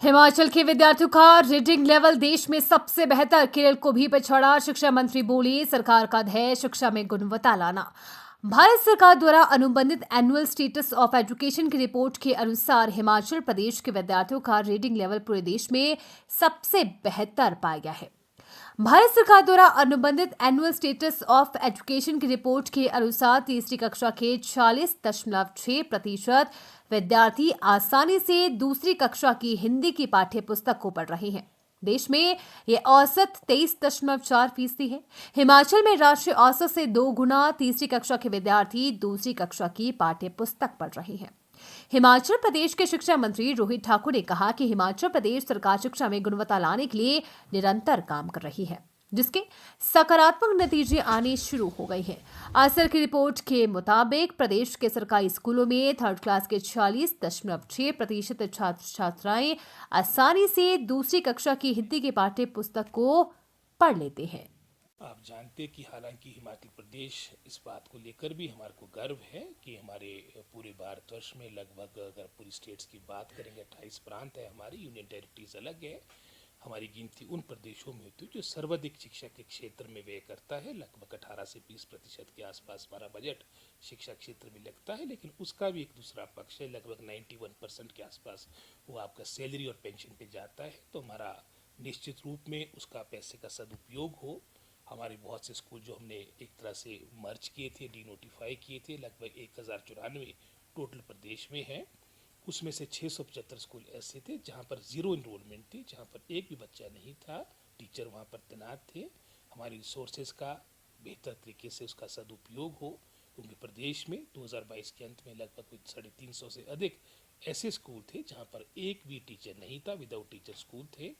हिमाचल के विद्यार्थियों का रीडिंग लेवल देश में सबसे बेहतर, केरल को भी पिछड़ा। शिक्षा मंत्री बोली, सरकार का ध्येय शिक्षा में गुणवत्ता लाना। भारत सरकार द्वारा अनुबंधित एनुअल स्टेटस ऑफ एजुकेशन की रिपोर्ट के अनुसार हिमाचल प्रदेश के विद्यार्थियों का रीडिंग लेवल पूरे देश में सबसे बेहतर पाया गया है। भारत सरकार द्वारा अनुबंधित एनुअल स्टेटस ऑफ एजुकेशन की रिपोर्ट के अनुसार तीसरी कक्षा के 40.6% विद्यार्थी आसानी से दूसरी कक्षा की हिंदी की पाठ्य पुस्तक को पढ़ रहे हैं। देश में यह औसत 23.4% है। हिमाचल में राष्ट्रीय औसत से 2 गुना तीसरी कक्षा के विद्यार्थी दूसरी कक्षा की पाठ्य पुस्तक पढ़ रहे हैं। हिमाचल प्रदेश के शिक्षा मंत्री रोहित ठाकुर ने कहा कि हिमाचल प्रदेश सरकार शिक्षा में गुणवत्ता लाने के लिए निरंतर काम कर रही है, जिसके सकारात्मक नतीजे आने शुरू हो गए हैं। आसर की रिपोर्ट के मुताबिक प्रदेश के सरकारी स्कूलों में थर्ड क्लास के 40.6% छात्र छात्राएं आसानी से दूसरी कक्षा की हिंदी की पाठ्य पुस्तक को पढ़ लेते हैं। आप जानते कि हालांकि हिमाचल प्रदेश इस बात को लेकर भी हमारे को गर्व है कि हमारे पूरे भारतवर्ष में लगभग, अगर पूरी स्टेट्स की बात करेंगे, 28 प्रांत है, हमारी यूनियन टेरिटरीज अलग है। हमारी गिनती उन प्रदेशों में होती है जो सर्वाधिक शिक्षा के क्षेत्र में व्यय करता है। लगभग 18 से 20% के आसपास हमारा बजट शिक्षा क्षेत्र में लगता है। लेकिन उसका भी एक दूसरा पक्ष है, लगभग 91% के आसपास वो आपका सैलरी और पेंशन पे जाता है। तो हमारा निश्चित रूप में उसका पैसे का सदुपयोग हो। हमारे बहुत से स्कूल जो हमने एक तरह से मर्ज किए थे, डीनोटिफाई किए थे, लगभग 1094 टोटल प्रदेश में है। उसमें से 675 स्कूल ऐसे थे जहां पर जीरो इनरोलमेंट थी, जहां पर एक भी बच्चा नहीं था, टीचर वहां पर तैनात थे। हमारी रिसोर्सेज का बेहतर तरीके से उसका सदुपयोग हो, क्योंकि प्रदेश में 2022 के अंत में लगभग कुछ 350 से अधिक ऐसे स्कूल थे जहाँ पर एक भी टीचर नहीं था, विदाउट टीचर स्कूल थे।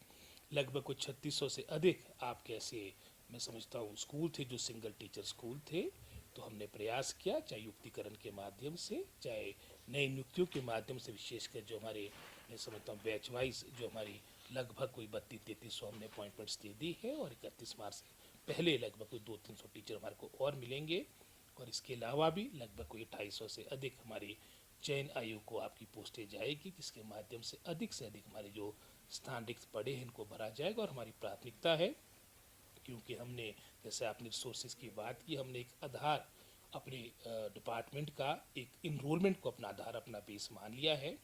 लगभग कुछ 3600 से अधिक आपके ऐसे मैं समझता हूँ स्कूल थे जो सिंगल टीचर स्कूल थे। तो हमने प्रयास किया, चाहे युक्तिकरण के माध्यम से, चाहे नई नियुक्तियों के माध्यम से, विशेषकर जो हमारे मैं समझता हूँ बैच वाइज जो हमारी लगभग कोई 32-33 हमने अपॉइंटमेंट्स दे दी है, और 31 मार्च से पहले लगभग कोई 200-300 टीचर हमारे को और मिलेंगे। और इसके अलावा भी लगभग कोई 250 से अधिक हमारी चयन आयोग को आपकी पोस्टें जाएगी, जिसके माध्यम से अधिक हमारे जो स्थान रिक्त पड़े हैं इनको भरा जाएगा। और हमारी प्राथमिकता है, क्योंकि हमने, जैसे आपने रिसोर्सेज की बात की, हमने एक आधार अपने डिपार्टमेंट का एक इनरोलमेंट को अपना आधार, अपना बेस मान लिया है।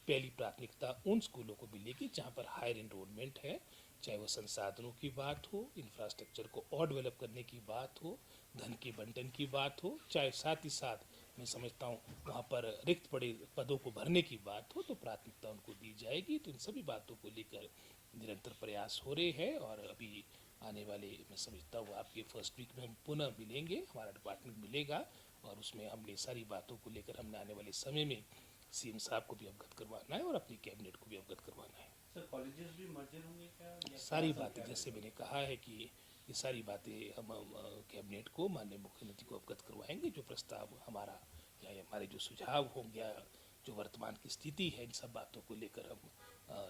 पहली प्राथमिकता उन स्कूलों को मिलेगी जहां पर हायर इनरोलमेंट है, चाहे वो संसाधनों की बात हो, इंफ्रास्ट्रक्चर को और डेवलप करने की बात हो, धन के बंटन की बात हो, चाहे साथ ही साथ मैं समझता हूँ वहाँ पर रिक्त पड़े पदों को भरने की बात हो, तो प्राथमिकता उनको दी जाएगी। तो इन सभी बातों को लेकर निरंतर प्रयास हो रहे हैं। और अभी आने वाले मैं समझता हूँ आपके फर्स्ट वीक में हम पुनः मिलेंगे, हमारा डिपार्टमेंट मिलेगा, और उसमें हमने सारी बातों को लेकर हमने आने वाले समय में सीएम साहब को भी अवगत करवाना है और अपनी कैबिनेट को भी अवगत करवाना है। सर, कॉलेजेस भी मर्जर होंगे क्या? सारी बातें, जैसे मैंने कहा है कि ये सारी बातें हम कैबिनेट को, माननीय मुख्यमंत्री को अवगत करवाएंगे। जो प्रस्ताव हमारा या हमारे जो सुझाव होंगे, जो वर्तमान की स्थिति है, इन सब बातों को लेकर हम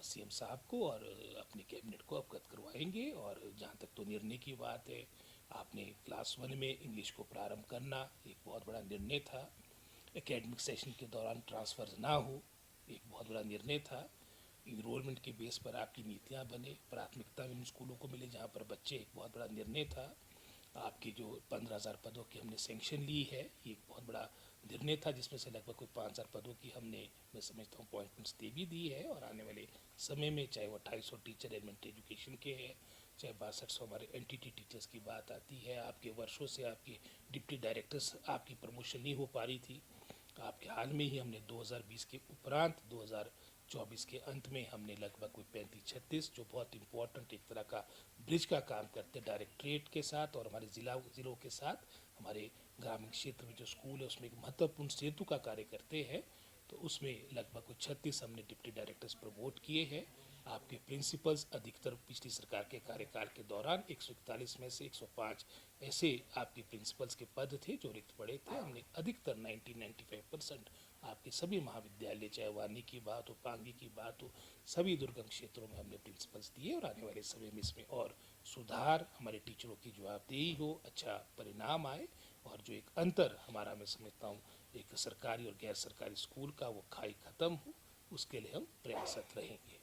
सीएम साहब को और अपनी कैबिनेट को अवगत करवाएंगे। और जहाँ तक तो निर्णय की बात है, आपने क्लास 1 में इंग्लिश को प्रारंभ करना एक बहुत बड़ा निर्णय था। एकेडमिक सेशन के दौरान ट्रांसफर ना हो, एक बहुत बड़ा निर्णय था। इनरोलमेंट के बेस पर आपकी नीतियाँ बने, प्राथमिकता उन स्कूलों को मिले जहाँ पर बच्चे, एक बहुत बड़ा निर्णय था। आपके जो 15,000 पदों की हमने सेंक्शन ली है, ये एक बहुत बड़ा निर्णय था, जिसमें से लगभग कोई 5,000 पदों की हमने मैं समझता हूँ अपॉइंटमेंट्स दे भी दी है। और आने वाले समय में चाहे वो 250 टीचर एलिमेंट्री एजुकेशन के हैं, चाहे 6200 हमारे एनटीटी टीचर्स की बात आती है। आपके वर्षों से आपके डिप्टी डायरेक्टर्स आपकी प्रमोशन नहीं हो पा रही थी, आपके हाल में ही हमने 2020 के उपरांत 2024 के अंत में हमने लगभग कोई 35-36 जो बहुत इंपॉर्टेंट एक तरह का ब्रिज का काम करते हैं डायरेक्टरेट के साथ और हमारे ज़िलों के साथ, हमारे ग्रामीण क्षेत्र में जो स्कूल है उसमें एक महत्वपूर्ण सेतु का कार्य करते हैं। तो उसमें लगभग कुछ 36 हमने डिप्टी डायरेक्टर्स प्रमोट किए हैं। आपके प्रिंसिपल्स अधिकतर पिछली सरकार के कार्यकाल के दौरान 141 में से 105 ऐसे आपके प्रिंसिपल्स के पद थे जो रिक्त पड़े थे। हमने अधिकतर 90-95% आपके सभी महाविद्यालय, चाहे वानी की बात हो, पांगी की बात हो, सभी दुर्गम क्षेत्रों में हमने प्रिंसिपल्स दिए। और आने वाले समय में इसमें और सुधार, हमारे टीचरों की जवाबदेही हो, अच्छा परिणाम आए, और जो एक अंतर हमारा मैं समझता हूँ एक सरकारी और गैर सरकारी स्कूल का, वो खाई खत्म हो, उसके लिए हम प्रयासरत रहेंगे।